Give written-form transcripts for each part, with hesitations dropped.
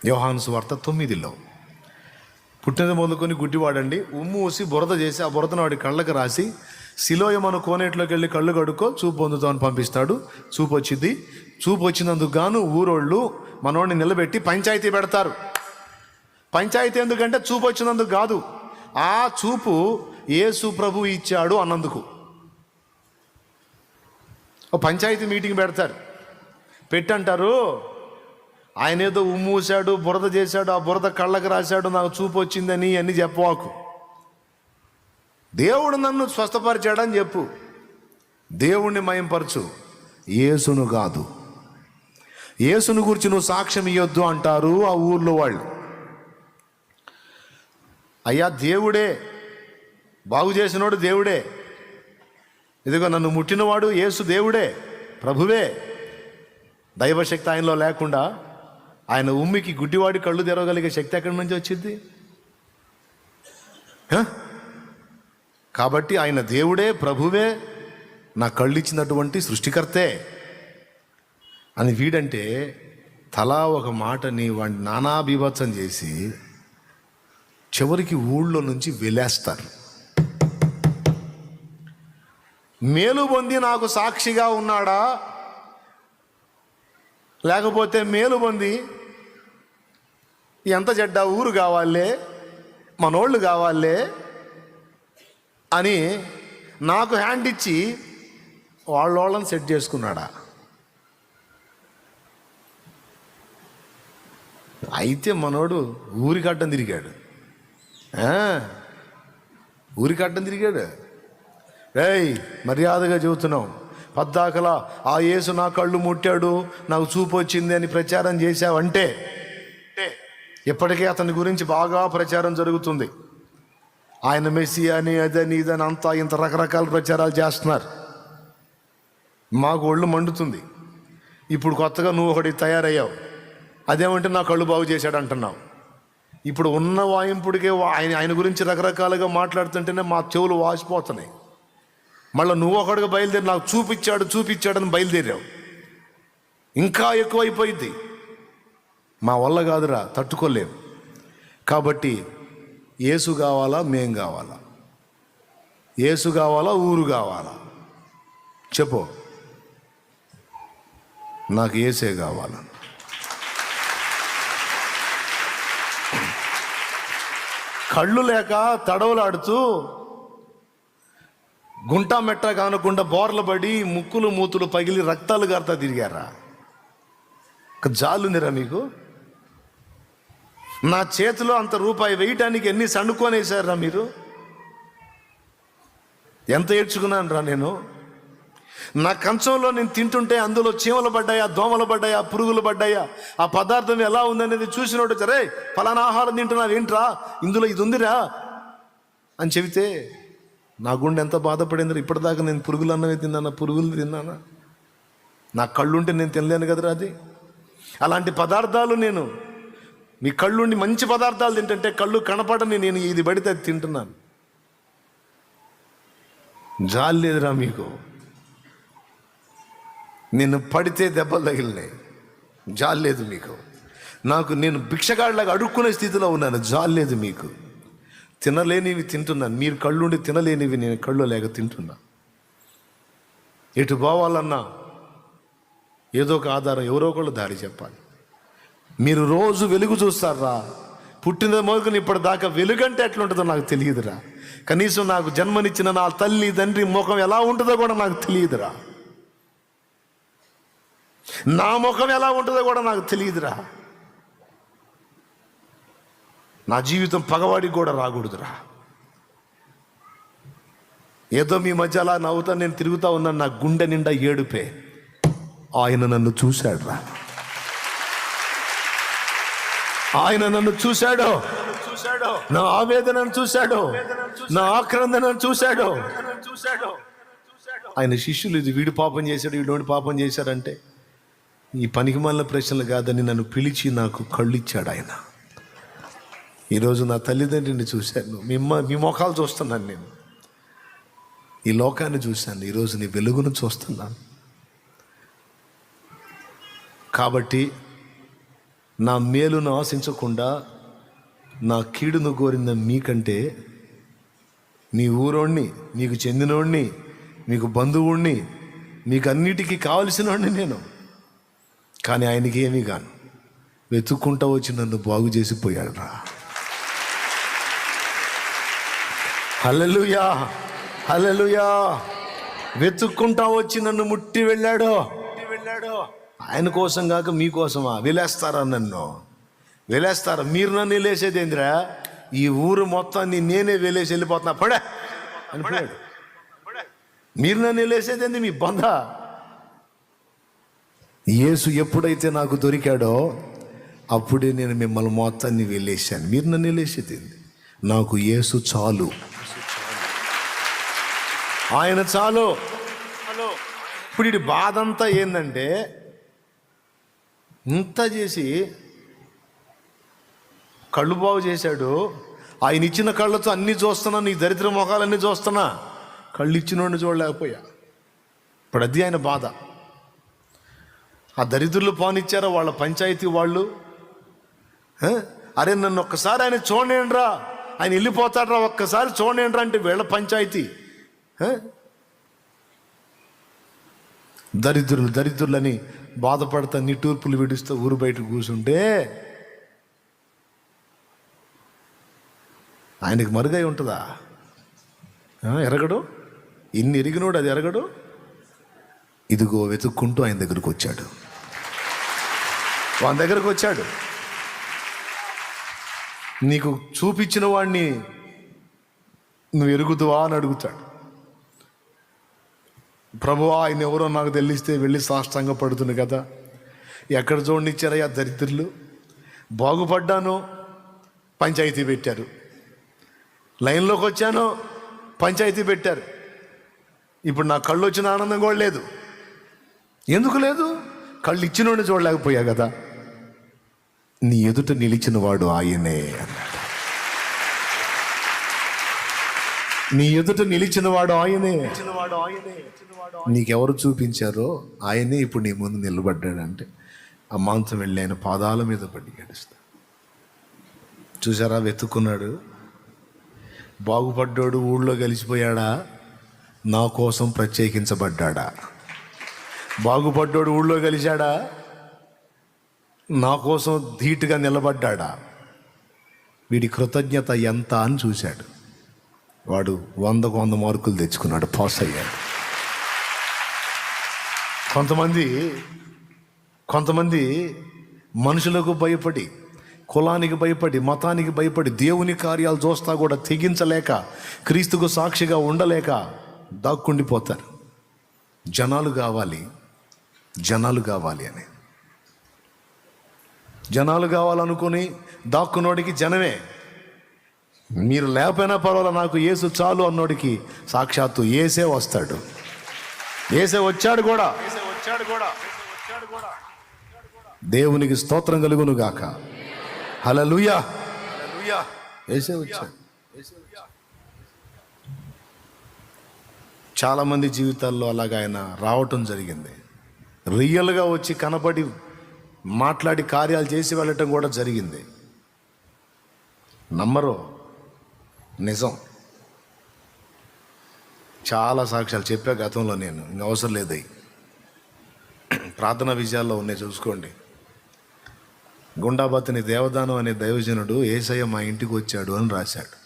యోహాను సువార్త 9లో పుట్టినది మొదలుకొని గుడ్డివాడండి, ఉమ్ము ఊసి బురద చేసి ఆ బురదను వాడి కళ్ళకి రాసి సిలోయమను కోనేట్లోకి వెళ్ళి కళ్ళు కడుక్కో చూపు పొందుతామని పంపిస్తాడు. చూపు వచ్చింది. చూపు వచ్చినందుకు గాను ఊరోళ్ళు మనోడిని నిలబెట్టి పంచాయతీ పెడతారు. పంచాయతీ ఎందుకంటే చూపు వచ్చినందుకు కాదు, ఆ చూపు యేసు ప్రభు ఇచ్చాడు అన్నందుకు పంచాయతీ మీటింగ్ పెడతారు. పెట్టంటారు, ఆయన ఏదో ఉమ్మూసాడు, బురద చేశాడు, ఆ బురద కళ్ళకి రాశాడు, నాకు చూపు వచ్చిందని అన్నీ చెప్పవాకు. దేవుడు నన్ను స్వస్థపరిచాడని చెప్పు, దేవుణ్ణి మయంపరచు, యేసును కాదు. యేసును గురించి నువ్వు సాక్ష్యం ఇవ్వద్దు అంటారు ఆ ఊర్లో వాళ్ళు. అయ్యా దేవుడే బాగు చేసినోడు, దేవుడే, ఇదిగో నన్ను ముట్టినవాడు యేసు దేవుడే, ప్రభువే. దైవశక్తి ఆయనలో లేకుండా ఆయన ఉమ్మికి గుడ్డివాడి కళ్ళు తెరవగలిగే శక్తి ఎక్కడి నుంచి వచ్చింది? కాబట్టి ఆయన దేవుడే, ప్రభువే, నా కళ్ళు ఇచ్చినటువంటి సృష్టికర్తే అని వీడంటే తలా ఒక మాటని వాడిని నానా బీభత్సం చేసి చివరికి ఊళ్ళో నుంచి వెలేస్తారు. మేలు పొంది నాకు సాక్షిగా ఉన్నాడా, లేకపోతే మేలు పొంది ఎంత చెడ్డ ఊరు కావాలే, మనోళ్ళు కావాలే అని నాకు హ్యాండ్ ఇచ్చి వాళ్ళని సెట్ చేసుకున్నాడా? అయితే మనోడు ఊరికి అడ్డం తిరిగాడు, ఊరికి అడ్డం తిరిగాడు. ఏయ్, మర్యాదగా చెబుతున్నాం, పద్దాకలా ఆ యేసు నా కళ్ళు ముట్టాడు, నాకు చూపు వచ్చింది అని ప్రచారం చేశావంటే ఇప్పటికే అతని గురించి బాగా ప్రచారం జరుగుతుంది. ఆయన మెస్సియా అని అదని ఇదని అంతా ఇంత రకరకాల ప్రచారాలు చేస్తున్నారు. మాకు ఒళ్ళు మండుతుంది. ఇప్పుడు కొత్తగా నువ్వు ఒకటి తయారయ్యావు, అదేమంటే నా కళ్ళు బాగు చేశాడు అంటున్నావు. ఇప్పుడు ఉన్న వాయింపుడికే ఆయన గురించి రకరకాలుగా మాట్లాడుతుంటేనే మా చెవులు వాసిపోతున్నాయి. మళ్ళీ నువ్వు ఒకటిగా బయలుదేరి నాకు చూపించాడని బయలుదేరావు. ఇంకా ఎక్కువైపోయింది. మా వల్ల కాదురా, తట్టుకోలేము. కాబట్టి యేసు కావాలా, మేం కావాలా? యేసు కావాలా, ఊరు కావాలా? చెప్పు. నాకు యేసే కావాలా. కళ్ళు లేక తడవలాడుతూ గుంటా మెట్ట కానకుండా బోర్ల పడి ముక్కులు మూతులు పగిలి రక్తాలు గారుతా తిరిగారా? జాలుందిరా మీకు? నా చేతిలో అంత రూపాయి వేయటానికి ఎన్ని సణుకోనేసారా మీరు? ఎంత ఏడ్చుకున్నాను రా నేను. నా కంచంలో నేను తింటుంటే అందులో చీమలు పడ్డాయా, దోమలు పడ్డాయా, పురుగులు పడ్డాయా, ఆ పదార్థం ఎలా ఉందనేది చూసినోడు సరే ఫలానా ఆహారం తింటున్నావు ఏంట్రా, ఇందులో ఇది ఉందిరా అని చెబితే నా గుండె ఎంత బాధపడిందిరా. ఇప్పటిదాకా నేను పురుగులు అన్నవి తిన్నానా, పురుగులు తిన్నానా? నా కళ్ళుంటే నేను తినలేను కదరా అది. అలాంటి పదార్థాలు నేను మీ కళ్ళుండి మంచి పదార్థాలు తింటుంటే కళ్ళు కనపడని నేను ఇది పడితే అది తింటున్నాను. జాలి లేదురా మీకు? నేను పడితే దెబ్బలు తగిలినాయి, జాలి లేదు మీకు. నేను భిక్షగాడిలాగా అడుక్కునే స్థితిలో ఉన్నాను, జాలి లేదు మీకు. తినలేనివి తింటున్నాను, మీరు కళ్ళుండి తినలేనివి నేను కళ్ళు లేక తింటున్నా. ఎటు పోవాలన్నా ఏదో ఒక ఆధారం, ఎవరో ఒకళ్ళు దారి చెప్పాలి. మీరు రోజు వెలుగు చూస్తారా? పుట్టిన మొదలుకొని ఇప్పటిదాకా వెలుగంటే ఎట్లుంటుందో నాకు తెలియదురా. కనీసం నాకు జన్మనిచ్చిన నా తల్లి తండ్రి ముఖం ఎలా ఉంటుందో కూడా నాకు తెలియదురా. నా ముఖం ఎలా ఉంటుందో కూడా నాకు తెలియదురా. నా జీవితం పగవాడికి కూడా రాకూడదురా. ఏదో మీ మధ్య అలా నవ్వుతా నేను తిరుగుతూ ఉన్నాను, నా గుండె నిండా ఏడుపే. ఆయన నన్ను చూశాడు రా, ఆయన నన్ను చూశాడు, నా ఆవేదనను చూశాడు, నా ఆక్రందనను చూశాడు. ఆయన శిష్యులు ఇది వీడు పాపం చేశాడు, వీడు పాపం చేశాడంటే ఈ పనికి మాలిన ప్రశ్నలు కాదని నన్ను పిలిచి నాకు కళ్ళు ఇచ్చాడు ఆయన. ఈరోజు నా తల్లిదండ్రిని చూశాను, మీ ముఖాలు చూస్తున్నాను, నేను ఈ లోకాన్ని చూశాను, ఈరోజు నీ వెలుగును చూస్తున్నాను. కాబట్టి నా మేలును ఆశించకుండా నా కీడును కోరిన మీకంటే మీ ఊరోణ్ణి, మీకు చెందినోడిని, మీకు బంధువుణ్ణి, మీకు అన్నిటికీ కావలసినోడిని నేను. కానీ ఆయనకి ఏమీ కాను. వెతుక్కుంటా వచ్చి నన్ను బాగు చేసిపోయాడు రా. హల్లెలూయా, హల్లెలూయా. వెతుక్కుంటా వచ్చి నన్ను ముట్టి వెళ్ళాడు. ఆయన కోసం కాక మీకోసమా? వెలేస్తారా నన్ను? వెలేస్తారా? మీరు నన్ను వెళ్ళేసేది ఏందిరా? ఈ ఊరు మొత్తాన్ని నేనే వెలేసి వెళ్ళిపోతున్నా పడే అని పోయాడు. మీరు నన్ను వెళ్ళేసేది ఏంది? మీ బంధ. యేసు ఎప్పుడైతే నాకు దొరికాడో అప్పుడే నేను మిమ్మల్ని మొత్తాన్ని వెళ్ళేసాను. మీరు నన్ను వెళ్ళేసేది ఏంది? నాకు యేసు చాలు, ఆయన చాలు. ఇప్పుడు ఈ బాధ అంతా ఏంటంటే, ఇంత చేసి కళ్ళు బాగు చేశాడు. ఆయన ఇచ్చిన కళ్ళతో అన్నీ చూస్తున్నా, నీ దరిద్ర మొఖాలన్నీ చూస్తున్నా, కళ్ళు ఇచ్చినోడిని చూడలేకపోయా. ఇప్పుడు అది ఆయన బాధ. ఆ దరిద్రులు పానిచ్చారా వాళ్ళ పంచాయతీ వాళ్ళు? అరే నన్ను ఒక్కసారి ఆయన చూడండిరా, ఆయన వెళ్ళిపోతాడ్రా, ఒక్కసారి చూడండిరా అంటే వీళ్ళ పంచాయతీ. దరిద్రులని బాధపడతా నిట్టూర్పులు విడుస్తూ ఊరు బయట కూర్చుంటే ఆయనకి మరుగై ఉంటుందా? ఎరగడు. ఇన్ని ఎరిగినోడు అది ఎరగడు. ఇదిగో వెతుక్కుంటూ ఆయన దగ్గరకు వచ్చాడు. వాళ్ళ దగ్గరకు వచ్చాడు. నీకు చూపించిన వాడిని నువ్వు ఎరుగుదువా అని అడుగుతాడు. ప్రభువా, ఆయన ఎవరో నాకు తెలిస్తే వెళ్ళి సాష్టాంగ పడుతుంది కదా. ఎక్కడ చూడనిచ్చారయ్యా దరిద్రులు? బాగుపడ్డాను, పంచాయతీ పెట్టారు. లైన్లోకి వచ్చాను, పంచాయతీ పెట్టారు. ఇప్పుడు నా కళ్ళు వచ్చిన ఆనందం కూడా లేదు. ఎందుకు లేదు? కళ్ళు ఇచ్చినోడిని చూడలేకపోయా కదా. నీ ఎదుట నిలిచిన వాడు ఆయనే అన్నాడు. నీ ఎదుట నిలిచిన వాడు ఆయనే. నీకెవరు చూపించారో ఆయనే ఇప్పుడు నీ ముందు నిలబడ్డాడంటే ఆ మాంసం వెళ్ళి ఆయన పాదాల మీద పడి గడుస్తా. చూసారా? వెతుక్కున్నాడు. బాగుపడ్డాడు, ఊళ్ళో కలిసిపోయాడా? నా కోసం ప్రత్యేకించబడ్డాడా? బాగుపడ్డాడు, ఊళ్ళో కలిశాడా? నా కోసం ధీటుగా నిలబడ్డాడా? వీడి కృతజ్ఞత ఎంత అని చూశాడు. వాడు 100కు 100 మార్కులు తెచ్చుకున్నాడు, పాస్ అయ్యాడు. కొంతమంది మనుషులకు భయపడి, కులానికి భయపడి, మతానికి భయపడి, దేవుని కార్యాలు చూస్తా కూడా తెగించలేక, క్రీస్తుకు సాక్షిగా ఉండలేక దాక్కుండిపోతారు. జనాలు కావాలి అని. జనాలు కావాలనుకుని దాక్కునోడికి జనమే. మీరు లేకపోయినా పర్వాలేదు, నాకు యేసు చాలు అన్నోడికి సాక్షాత్తు యేసే వస్తాడు. యేసే వచ్చాడు కూడా. దేవునికి స్తోత్రం కలుగును గాక. హల్లెలూయా. యేసే వచ్చాడు. చాలామంది జీవితాల్లో అలాగ ఆయన రావటం జరిగింది. రియల్గా వచ్చి కనపడి మాట్లాడి కార్యాలు చేసి వెళ్ళటం కూడా జరిగింది. నమ్మరు, నిజం. చాలా సాక్ష్యాలు చెప్పా గతంలో నేను, ఇంక అవసరం లేదు. ప్రార్థనా విజయాల్లో ఉన్నాయి, చూసుకోండి. గుండాబతిని దేవదానం అనే దైవజనుడు యేసయ్య మా ఇంటికి వచ్చాడు అని రాశాడు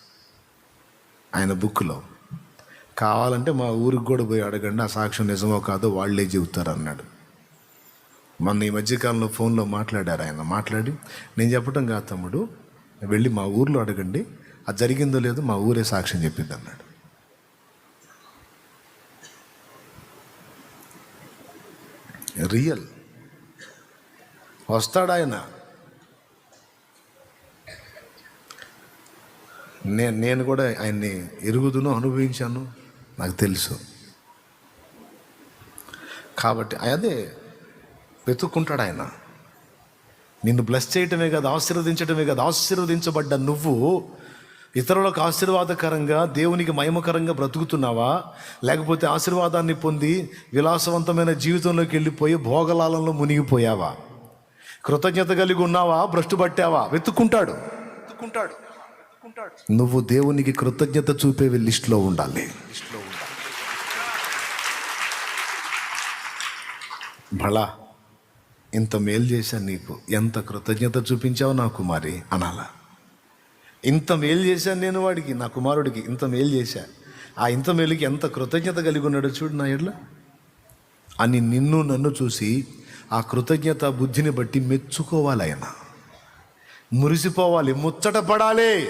ఆయన బుక్లో. కావాలంటే మా ఊరికి కూడా పోయి అడగండి, ఆ సాక్ష్యం నిజమో కాదో వాళ్ళే చెబుతారు అన్నాడు. మొన్న ఈ మధ్యకాలంలో ఫోన్లో మాట్లాడారు ఆయన. మాట్లాడి, నేను చెప్పటం కాదు తమ్ముడు, వెళ్ళి మా ఊర్లో అడగండి, అది జరిగిందో లేదో మా ఊరే సాక్ష్యం చెప్పింది అన్నాడు. రియల్. వస్తాడు ఆయన. నేను కూడా ఆయన్ని ఎరుగుదును, అనుభవించాను, నాకు తెలుసు. కాబట్టి అదే వెతుక్కుంటాడు ఆయన. నిన్ను బ్లెస్ చేయటమే కాదు, ఆశీర్వదించటమే కాదు, ఆశీర్వదించబడ్డ నువ్వు ఇతరులకు ఆశీర్వాదకరంగా, దేవునికి మహిమకరంగా బ్రతుకుతున్నావా? లేకపోతే ఆశీర్వాదాన్ని పొంది విలాసవంతమైన జీవితంలోకి వెళ్ళిపోయి భోగలాలంలో మునిగిపోయావా? కృతజ్ఞత కలిగి ఉన్నావా? భ్రష్టు పట్టావా? వెతుక్కుంటాడు. నువ్వు దేవునికి కృతజ్ఞత చూపేవి లిస్టులో ఉండాలి. భళా, ఇంత మేలు చేశాను నీకు, ఎంత కృతజ్ఞత చూపించావు నా కుమారి అనాలా. ఇంత మేలు చేశాను నేను వాడికి, నా కుమారుడికి ఇంత మేలు చేశా, ఆ ఇంత మేలుకి ఎంత కృతజ్ఞత కలిగి ఉన్నాడు చూడు నా ఎడ్ల అని నిన్ను నన్ను చూసి ఆ కృతజ్ఞత బుద్ధిని బట్టి మెచ్చుకోవాలి. ఆయన మురిసిపోవాలి, ముచ్చట పడాలి.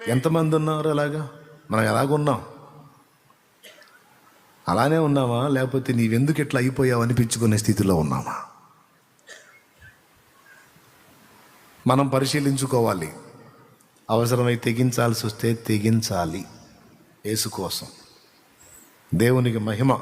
ఎంతమంది ఉన్నారు అలాగా? మనం ఎలాగున్నాం? అలానే ఉన్నామా, లేకపోతే నీవెందుకు ఇట్లా అయిపోయావు అనిపించుకునే స్థితిలో ఉన్నామా? మనం పరిశీలించుకోవాలి. అవసరమై తెగించాల్సి వస్తే తెగించాలి యేసు కోసం. దేవునికి మహిమ.